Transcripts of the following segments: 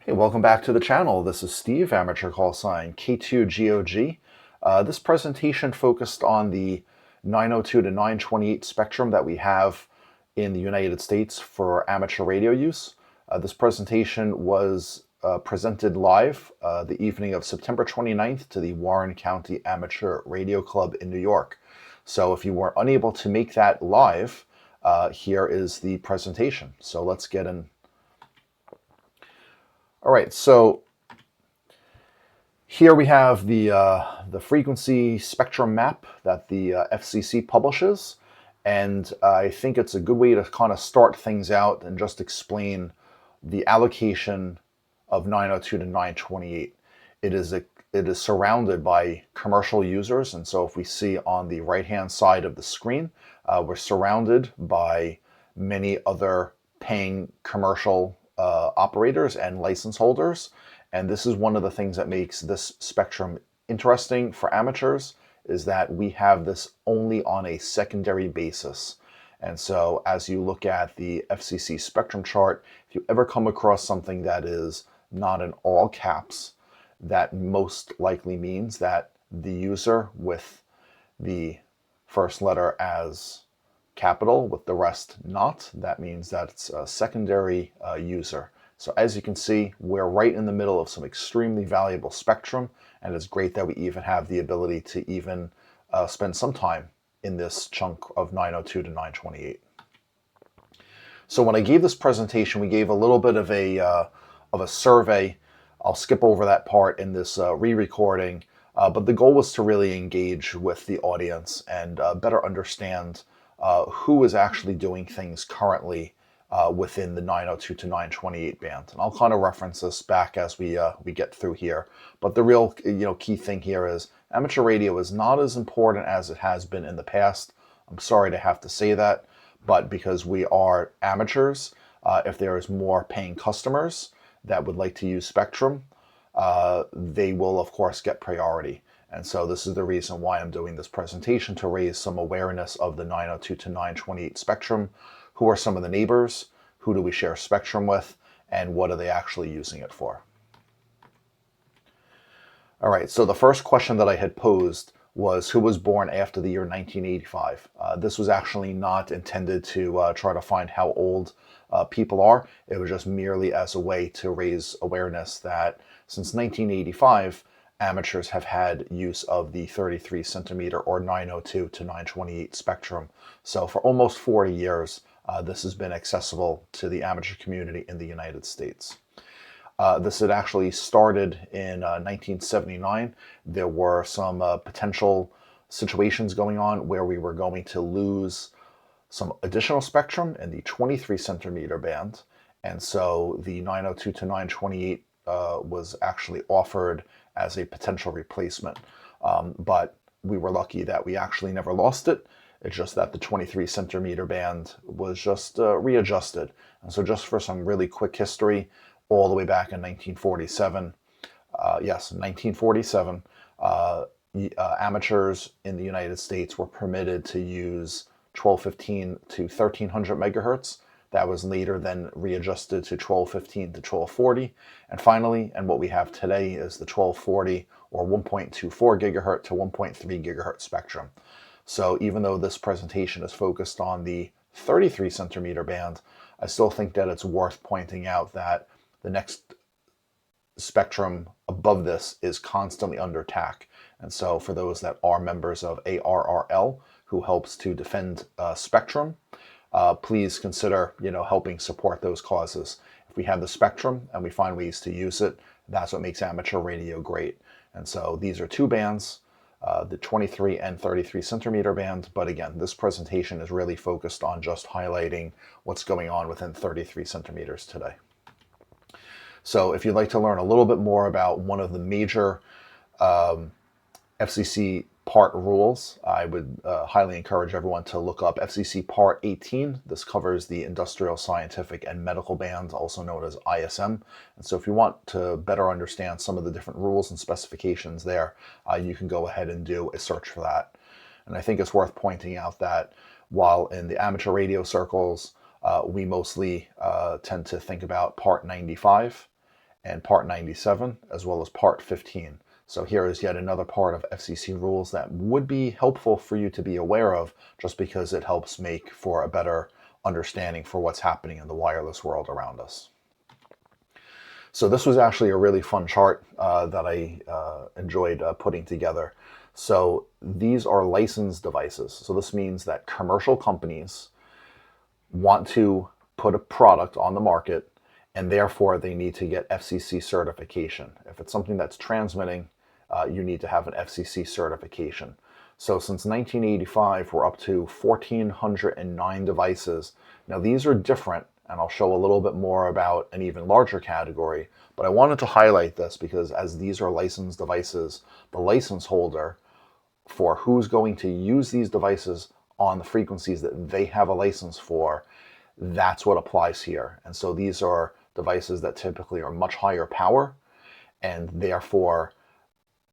Hey, welcome back to the channel. This is Steve, amateur call sign K2GOG. This presentation focused on the 902 to 928 spectrum that we have in the United States for amateur radio use. This presentation was presented live the evening of September 29th to the Warren County Amateur Radio Club in New York. So if you were unable to make that live, here is the presentation. So let's get in. All right, so here we have the frequency spectrum map that the FCC publishes, and I think it's a good way to kind of start things out and just explain the allocation of 902 to 928. It is surrounded by commercial users, and so if we see on the right-hand side of the screen, we're surrounded by many other paying commercial operators and license holders. And this is one of the things that makes this spectrum interesting for amateurs, is that we have this only on a secondary basis. And so as you look at the FCC spectrum chart, if you ever come across something that is not in all caps, that most likely means that the user with the first letter as capital with the rest not. That means that it's a secondary user. So as you can see, we're right in the middle of some extremely valuable spectrum, and it's great that we even have the ability to even spend some time in this chunk of 902 to 928. So when I gave this presentation, we gave a little bit of a survey. I'll skip over that part in this re-recording, but the goal was to really engage with the audience and better understand who is actually doing things currently within the 902 to 928 band. And I'll kind of reference this back as we get through here. But the real key thing here is amateur radio is not as important as it has been in the past. I'm sorry to have to say that, but because we are amateurs, if there is more paying customers that would like to use spectrum, they will of course get priority. And so this is the reason why I'm doing this presentation, to raise some awareness of the 902 to 928 spectrum. Who are some of the neighbors? Who do we share spectrum with? And what are they actually using it for? All right, so the first question that I had posed was who was born after the year 1985. This was actually not intended to try to find how old people are. It was just merely as a way to raise awareness that since 1985, amateurs have had use of the 33 centimeter or 902 to 928 spectrum. So for almost 40 years, this has been accessible to the amateur community in the United States. This had actually started in 1979. There were some potential situations going on where we were going to lose some additional spectrum in the 23 centimeter band. And so the 902 to 928 was actually offered as a potential replacement. But we were lucky that we actually never lost it. It's just that the 23 centimeter band was just readjusted. And so just for some really quick history, all the way back in 1947, yes, 1947, amateurs in the United States were permitted to use 1215 to 1300 megahertz. That was later then readjusted to 1215 to 1240. And finally, and what we have today is the 1240 or 1.24 gigahertz to 1.3 gigahertz spectrum. So even though this presentation is focused on the 33 centimeter band, I still think that it's worth pointing out that the next spectrum above this is constantly under attack. And so for those that are members of ARRL, who helps to defend spectrum, please consider, helping support those causes. If we have the spectrum and we find ways to use it, that's what makes amateur radio great. And so these are two bands, the 23 and 33 centimeter band. But again, this presentation is really focused on just highlighting what's going on within 33 centimeters today. So if you'd like to learn a little bit more about one of the major FCC Part rules, I would highly encourage everyone to look up FCC Part 18. This covers the industrial, scientific, and medical bands, also known as ISM. And so if you want to better understand some of the different rules and specifications there, you can go ahead and do a search for that. And I think it's worth pointing out that while in the amateur radio circles, we mostly tend to think about Part 95, and Part 97, as well as Part 15. So here is yet another part of FCC rules that would be helpful for you to be aware of, just because it helps make for a better understanding for what's happening in the wireless world around us. So this was actually a really fun chart that I enjoyed putting together. So these are licensed devices. So this means that commercial companies want to put a product on the market, and therefore they need to get FCC certification. If it's something that's transmitting, you need to have an FCC certification. So since 1985, we're up to 1,409 devices. Now these are different, and I'll show a little bit more about an even larger category, but I wanted to highlight this because as these are licensed devices, the license holder for who's going to use these devices on the frequencies that they have a license for, that's what applies here. And so these are devices that typically are much higher power, and therefore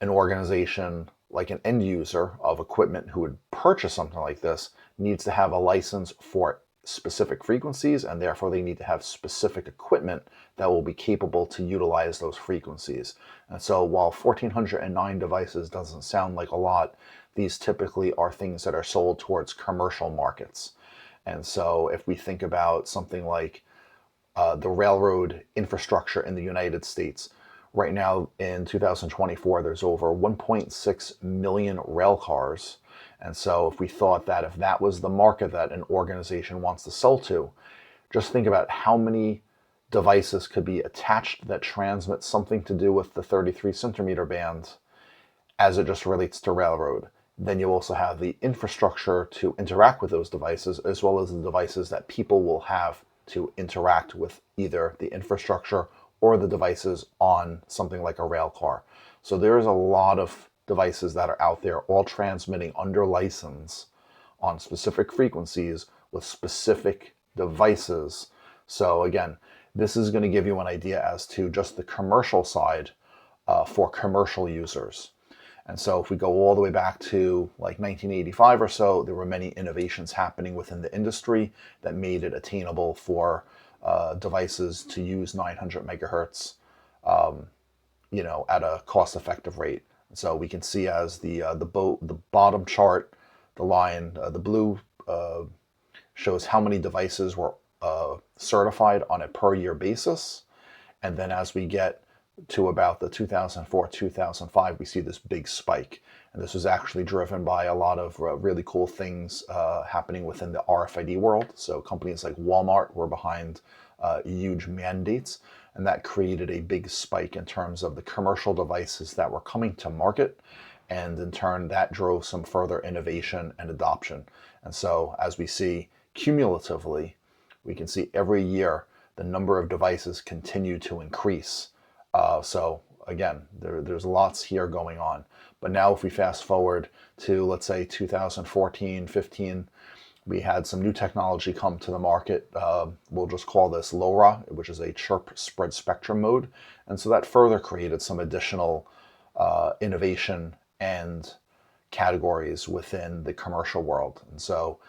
an organization like an end user of equipment who would purchase something like this needs to have a license for specific frequencies, and therefore they need to have specific equipment that will be capable to utilize those frequencies. And so while 1,409 devices doesn't sound like a lot, these typically are things that are sold towards commercial markets. And so if we think about something like the railroad infrastructure in the United States, right now in 2024, there's over 1.6 million rail cars. And so if we thought that if that was the market that an organization wants to sell to, just think about how many devices could be attached that transmit something to do with the 33 centimeter band as it just relates to railroad. Then you also have the infrastructure to interact with those devices, as well as the devices that people will have to interact with either the infrastructure or the devices on something like a rail car. So there's a lot of devices that are out there all transmitting under license on specific frequencies with specific devices. So again, this is going to give you an idea as to just the commercial side for commercial users. And so if we go all the way back to like 1985 or so, there were many innovations happening within the industry that made it attainable for devices to use 900 megahertz, at a cost-effective rate. So we can see as the bottom chart, the line, the blue shows how many devices were certified on a per year basis. And then as we get to about the 2004, 2005, we see this big spike. And this was actually driven by a lot of really cool things happening within the RFID world. So companies like Walmart were behind huge mandates, and that created a big spike in terms of the commercial devices that were coming to market. And in turn, that drove some further innovation and adoption. And so as we see cumulatively, we can see every year the number of devices continue to increase. So again, there's lots here going on. But now if we fast forward to, let's say, 2014, 15, we had some new technology come to the market. We'll just call this LoRa, which is a chirp spread spectrum mode. And so that further created some additional innovation and categories within the commercial world. And so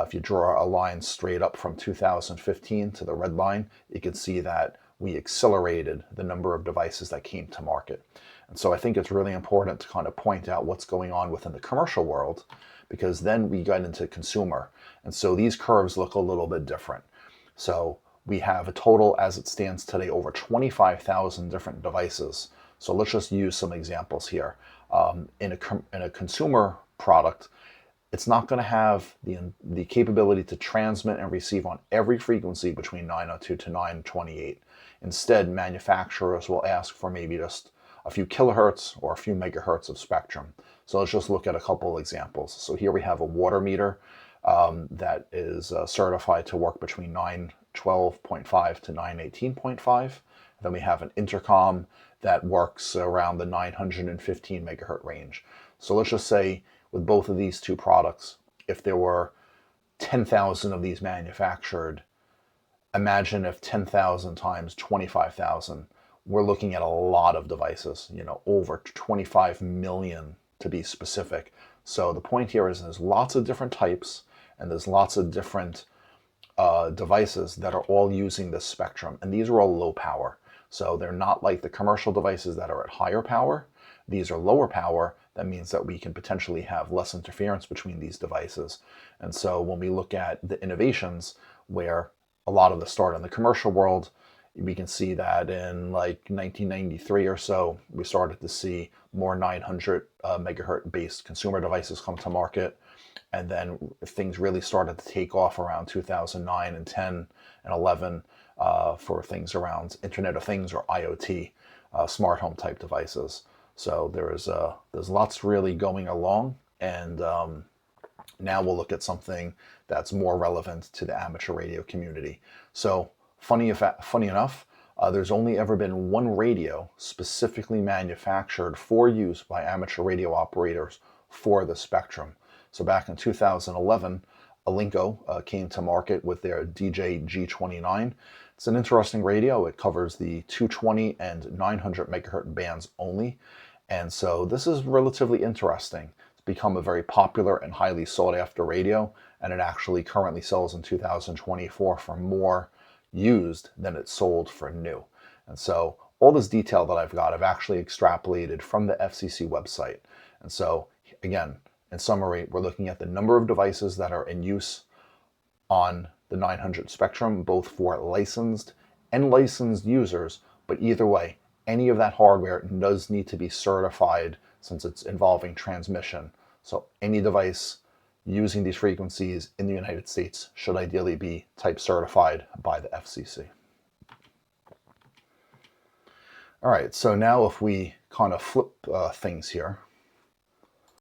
if you draw a line straight up from 2015 to the red line, you can see that we accelerated the number of devices that came to market. And so I think it's really important to kind of point out what's going on within the commercial world, because then we got into consumer. And so these curves look a little bit different. So we have a total, as it stands today, over 25,000 different devices. So let's just use some examples here. In a consumer product, it's not going to have the capability to transmit and receive on every frequency between 902 to 928. Instead, manufacturers will ask for maybe just a few kilohertz or a few megahertz of spectrum. So let's just look at a couple examples. So here we have a water meter that is certified to work between 912.5 to 918.5. Then we have an intercom that works around the 915 megahertz range. So let's just say with both of these two products, if there were 10,000 of these manufactured, imagine if 10,000 times 25,000, we're looking at a lot of devices, over 25 million to be specific. So the point here is there's lots of different types, and there's lots of different devices that are all using this spectrum, and these are all low power. So they're not like the commercial devices that are at higher power. These are lower power. That means that we can potentially have less interference between these devices. And so when we look at the innovations where a lot of the start in the commercial world, we can see that in like 1993 or so, we started to see more 900 megahertz based consumer devices come to market. And then things really started to take off around 2009 and 10 and 11 for things around Internet of Things or IoT, smart home type devices. So there's lots really going along, and now we'll look at something that's more relevant to the amateur radio community. So funny enough, there's only ever been one radio specifically manufactured for use by amateur radio operators for the spectrum. So back in 2011, Alinco came to market with their DJ G29. It's an interesting radio. It covers the 220 and 900 megahertz bands only. And so this is relatively interesting. It's become a very popular and highly sought after radio, and it actually currently sells in 2024 for more used than it sold for new. And so all this detail that I've got, I've actually extrapolated from the FCC website. And so again, in summary, we're looking at the number of devices that are in use on the 900 spectrum, both for licensed and licensed users. But either way, any of that hardware does need to be certified since it's involving transmission. So any device using these frequencies in the United States should ideally be type certified by the FCC. All right, so now if we kind of flip things here,